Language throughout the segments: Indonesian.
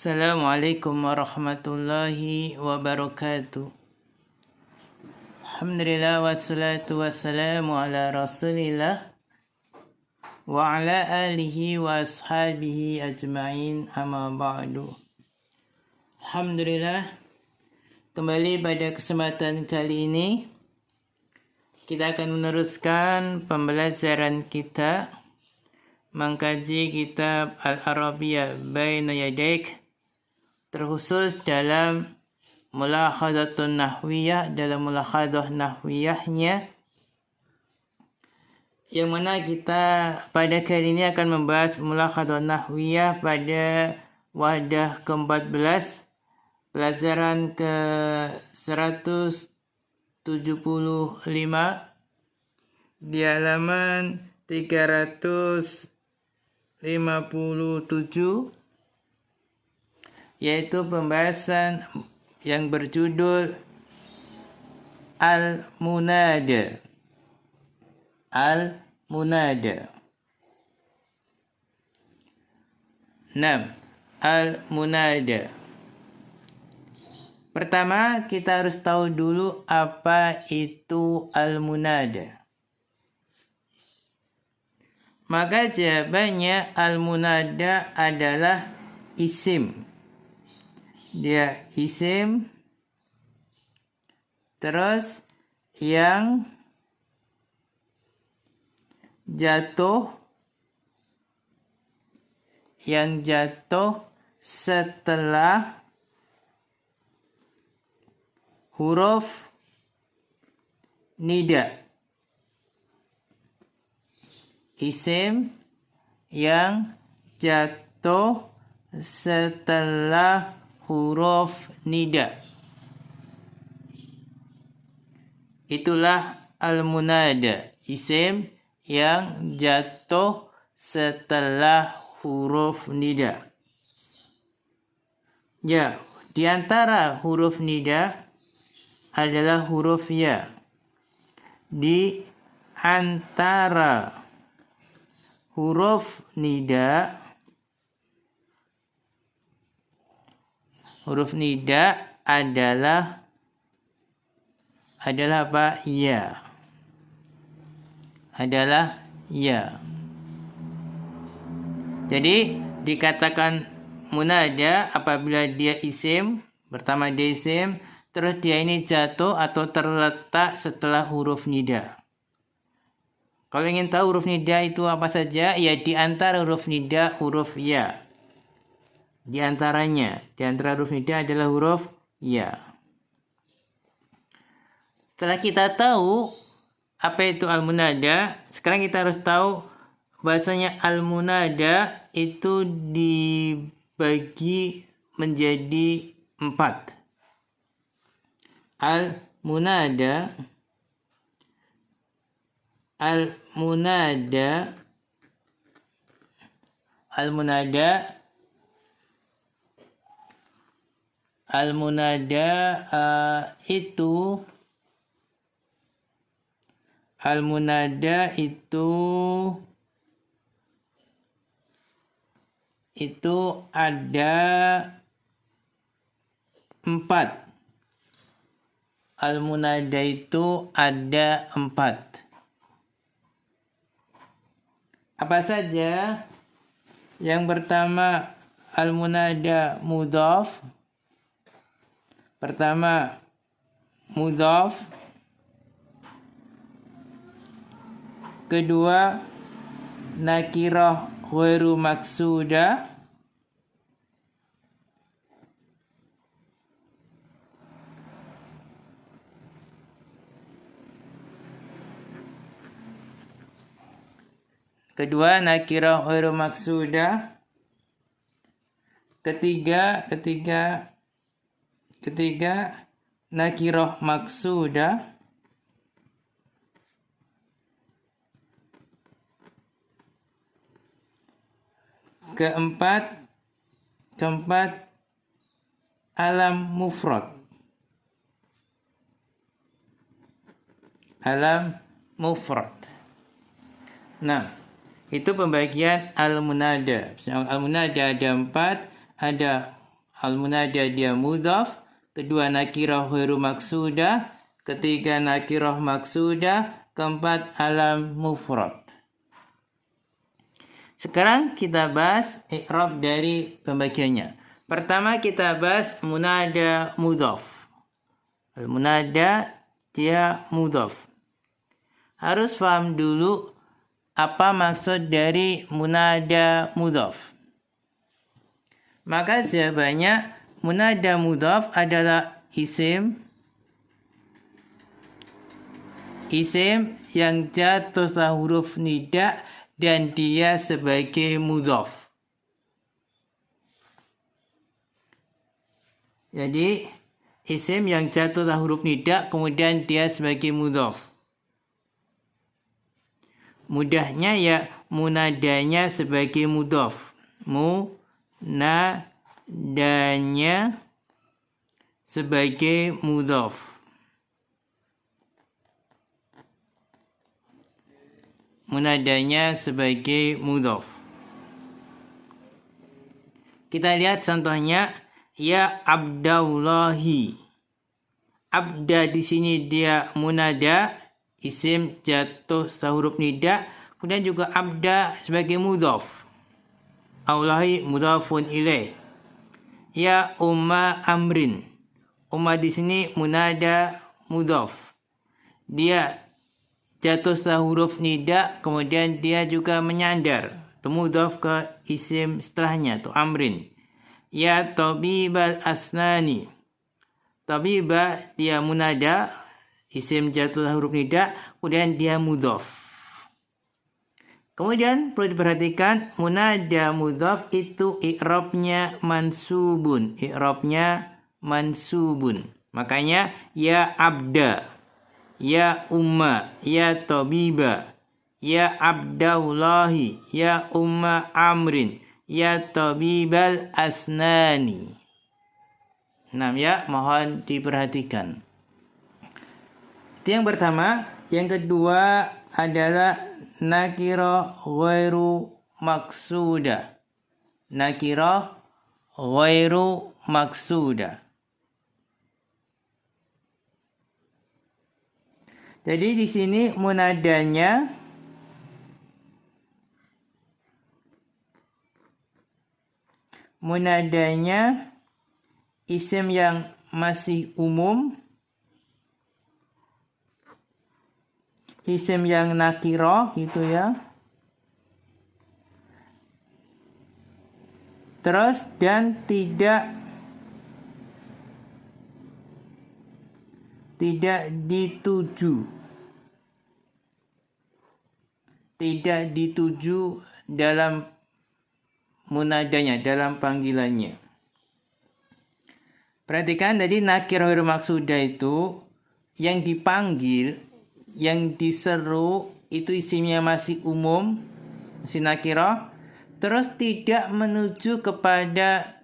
Assalamualaikum warahmatullahi wabarakatuh. Alhamdulillah wassalatu wassalamu ala rasulillah wa ala alihi wa ashabihi ajma'in, amma ba'du. Alhamdulillah, kembali pada kesempatan kali ini kita akan meneruskan pembelajaran kita mengkaji kitab Al-Arabiyyah Baina Yadaik, terkhusus dalam Mulakhadatun Nahwiyah, dalam mulakhadah nahwiyahnya, yang mana kita pada kali ini akan membahas mulakhadah nahwiyah pada wahdah ke-14, pelajaran ke-175 di halaman 357, yaitu pembahasan yang berjudul Al-Munada. Al-Munada. 6. Al-Munada. Pertama, kita harus tahu dulu apa itu Al-Munada. Maka jawabannya Al-Munada adalah isim. Dia isim, terus yang jatuh setelah huruf nida. Isim yang jatuh setelah huruf nida. Itulah al-munada, isim yang jatuh setelah huruf nida. Ya, di antara huruf nida adalah huruf ya. Di antara huruf nida adalah apa? Ya. Adalah ya. Jadi dikatakan munada apabila dia isim, pertama dia isim, terus dia ini jatuh atau terletak setelah huruf nida. Kalau ingin tahu huruf nida itu apa saja, ya di antara huruf nida huruf ya. Di antara huruf nida adalah huruf ya. Setelah kita tahu apa itu al-munada, sekarang kita harus tahu bahasanya al-munada itu dibagi menjadi 4. Al-munada itu ada 4. Al-munada itu ada 4. Apa saja? Yang pertama, al-munada mudhaf. Pertama, mudhaf. Kedua, nakirah ghairu maksudah. Kedua, nakirah ghairu maksudah. Ketiga, nakirah maksudah. Keempat, alam mufrad. Nah, itu pembagian al-munada. Al-munada ada 4, ada al-munada dia mudhaf. Kedua, nakirah ghairu maksudah. Ketiga, nakirah maksudah. Keempat, alam mufrad. Sekarang kita bahas i'rab dari pembagiannya. Pertama kita bahas munada mudhaf. Al-munada dia mudhaf. Harus paham dulu apa maksud dari munada mudhaf. Maka jawabannya munada mudhaf adalah isim yang jatuh huruf nida dan dia sebagai mudhaf. Jadi isim yang jatuh huruf nida kemudian dia sebagai mudhaf. Mudahnya ya munadanya sebagai mudhaf. Munadanya sebagai mudhaf. Munadanya sebagai mudhaf. Kita lihat contohnya, ya Abdallahi. Abda di sini dia munada, isim jatuh huruf nida, kemudian juga abda sebagai mudhaf. Allahi mudhafun ilaih. Ya Umma Amrin. Umma di sini munada mudhaf. Dia jatuh huruf nida, kemudian dia juga menyandar. Mudhaf ke isim setelahnya, tu Amrin. Ya Tabibal Asnani. Tabibah dia munada, isim jatuh huruf nida, kemudian dia mudhaf. Kemudian perlu diperhatikan munada mudhaf itu i'rabnya mansubun. I'rabnya mansubun. Makanya ya abda, ya umma, ya tabiba, ya abdallahi, ya umma amrin, ya tabibal asnani. Nah ya, mohon diperhatikan. Itu yang pertama. Yang kedua adalah nakirah ghairu maksudah. Nakirah ghairu maksudah. Jadi di sini munadanya isim yang masih umum, isim yang nakirah gitu ya. Terus dan tidak dituju. Tidak dituju dalam munadanya, dalam panggilannya. Perhatikan tadi nakirah ghairu maksudah itu yang dipanggil, yang diseru itu isimnya masih umum, masih nakirah, terus tidak menuju kepada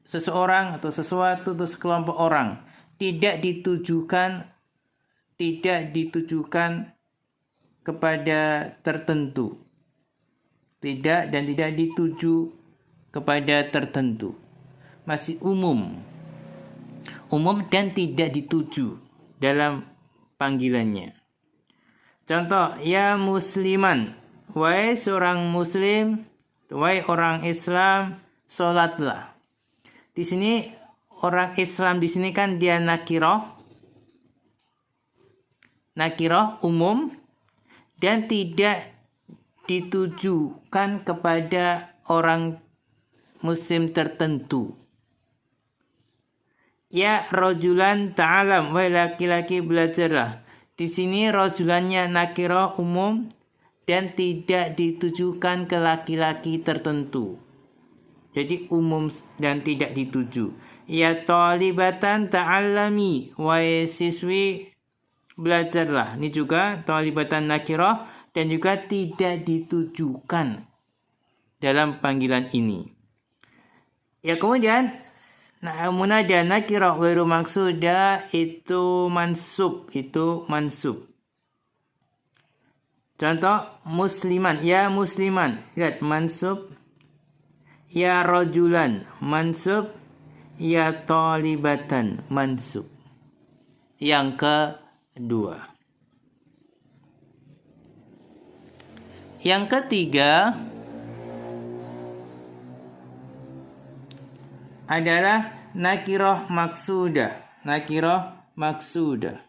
seseorang atau sesuatu atau sekelompok orang, tidak ditujukan kepada tertentu, tidak dituju kepada tertentu, masih umum dan tidak dituju dalam panggilannya. Contoh, ya musliman, wahai seorang muslim, wahai orang Islam, sholatlah. Di sini orang Islam di sini kan dia nakirah umum dan tidak ditujukan kepada orang muslim tertentu. Ya rajulan ta'alam, wahai laki-laki belajarlah. Di sini rajulannya nakirah umum dan tidak ditujukan ke laki-laki tertentu. Jadi umum dan tidak dituju. Ya talibatan ta'allami, wahai siswi belajarlah. Ini juga talibatan nakirah dan juga tidak ditujukan dalam panggilan ini. Ya kemudian munada nakirah ghairu maksudah itu mansub. Contoh musliman, ya musliman, lihat mansub. Ya rajulan mansub, ya talibatan, mansub. Yang kedua. Yang ketiga adalah nakirah maksudah. Nakirah maksudah.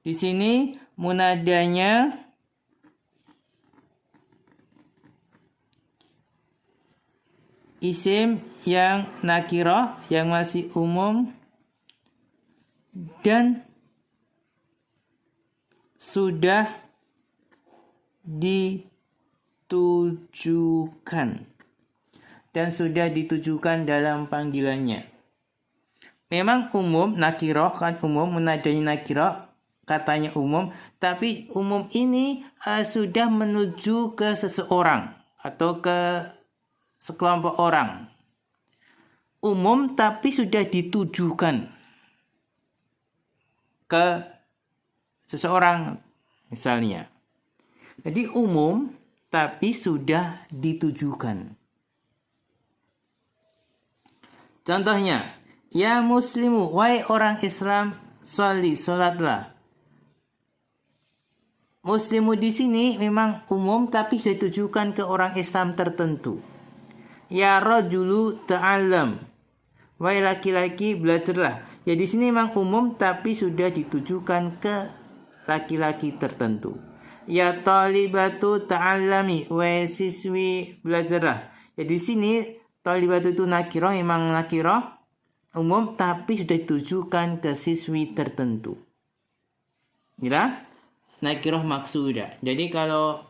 Di sini munadanya isim yang nakirah, yang masih umum dan sudah ditujukan dalam panggilannya. Memang umum, nakirah kan umum, munadanya nakirah, katanya umum, tapi umum ini sudah menuju ke seseorang atau ke sekelompok orang. Umum tapi sudah ditujukan ke seseorang misalnya. Jadi umum tapi sudah ditujukan. Contohnya, ya muslimu, wahai orang Islam, sholli, sholatlah. Muslimu di sini memang umum tapi sudah ditujukan ke orang Islam tertentu. Ya rajulu ta'allam, wahai laki-laki, belajarlah. Ya di sini memang umum tapi sudah ditujukan ke laki-laki tertentu. Ya talibatu ta'allami, wahai siswi, belajarlah. Ya di sini talibatu itu nakirah, memang nakirah umum tapi sudah ditujukan ke siswi tertentu. Ya, nakirah maksudah. Jadi kalau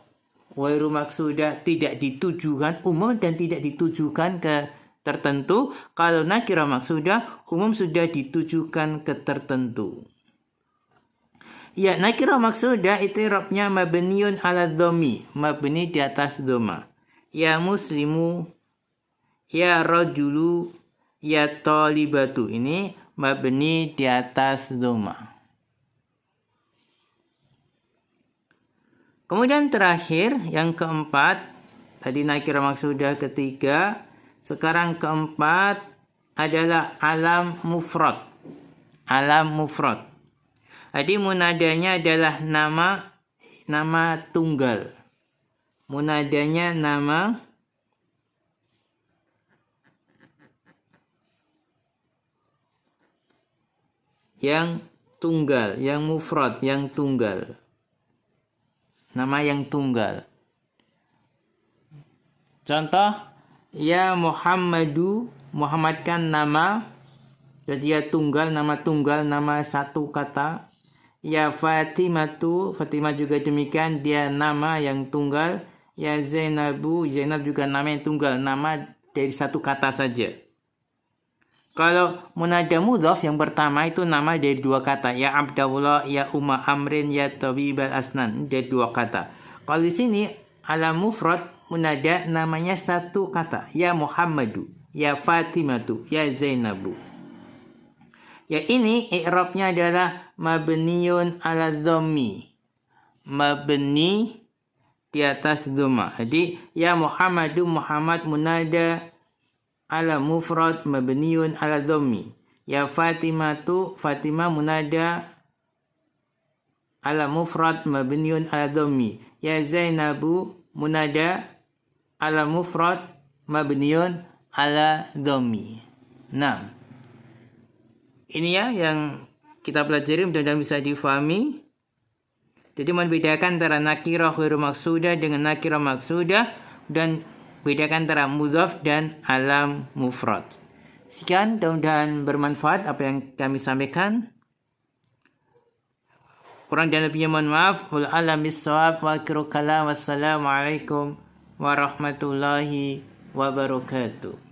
wairu maksudah tidak ditujukan, umum dan tidak ditujukan ke tertentu. Kalau nakirah maksudah, umum sudah ditujukan ke tertentu. Ya, nakirah maksudah itu i'rabnya mabniun ala dhammi, mabni di atas dhamma. Ya muslimu, ya rajulu, ya talibatu, ini mabni di atas dhamma. Kemudian terakhir, yang keempat, tadi nakirah maksudah ketiga, sekarang keempat adalah alam mufrad. Alam mufrad. Jadi munadanya adalah nama tunggal. Munadanya nama yang tunggal, yang mufrad, yang tunggal. Nama yang tunggal. Contoh, ya Muhammadu, Muhammad kan nama, jadi ya tunggal, nama satu kata. Ya Fatimatu, Fatimah juga demikian, dia nama yang tunggal. Ya Zainabu, Zainab juga nama yang tunggal, nama dari satu kata saja. Kalau munada mudhaf yang pertama itu nama dari dua kata. Ya Abdullah, ya Umma Amrin, ya Tabibal Asnan. Dari dua kata. Kalau di sini alam mufrad munada namanya satu kata. Ya Muhammadu, ya Fatimatu, ya Zainabu. Ya ini i'rabnya adalah mabniun ala dhammi. Mabni di atas dhamma. Jadi ya Muhammadu, Muhammad munada ala mufrad mabniun ala dhammi. Ya Fatimatu, Fatimah munada ala mufrad mabniun ala dhammi. Ya Zainabu munada ala mufrad mabniun ala dhammi. Nah, ini ya yang kita pelajari, mudah-mudahan bisa difahami. Jadi membedakan antara nakirah ghairu maksudah dengan nakirah maksudah dan bedakan antara mudhaf dan alam mufrad. Sekian, mudah-mudahan bermanfaat apa yang kami sampaikan. Kurang dan lebihnya mohon maaf. Wal alam bis-shawab wa akhiru kalam. Wassalamualaikum warahmatullahi wabarakatuh.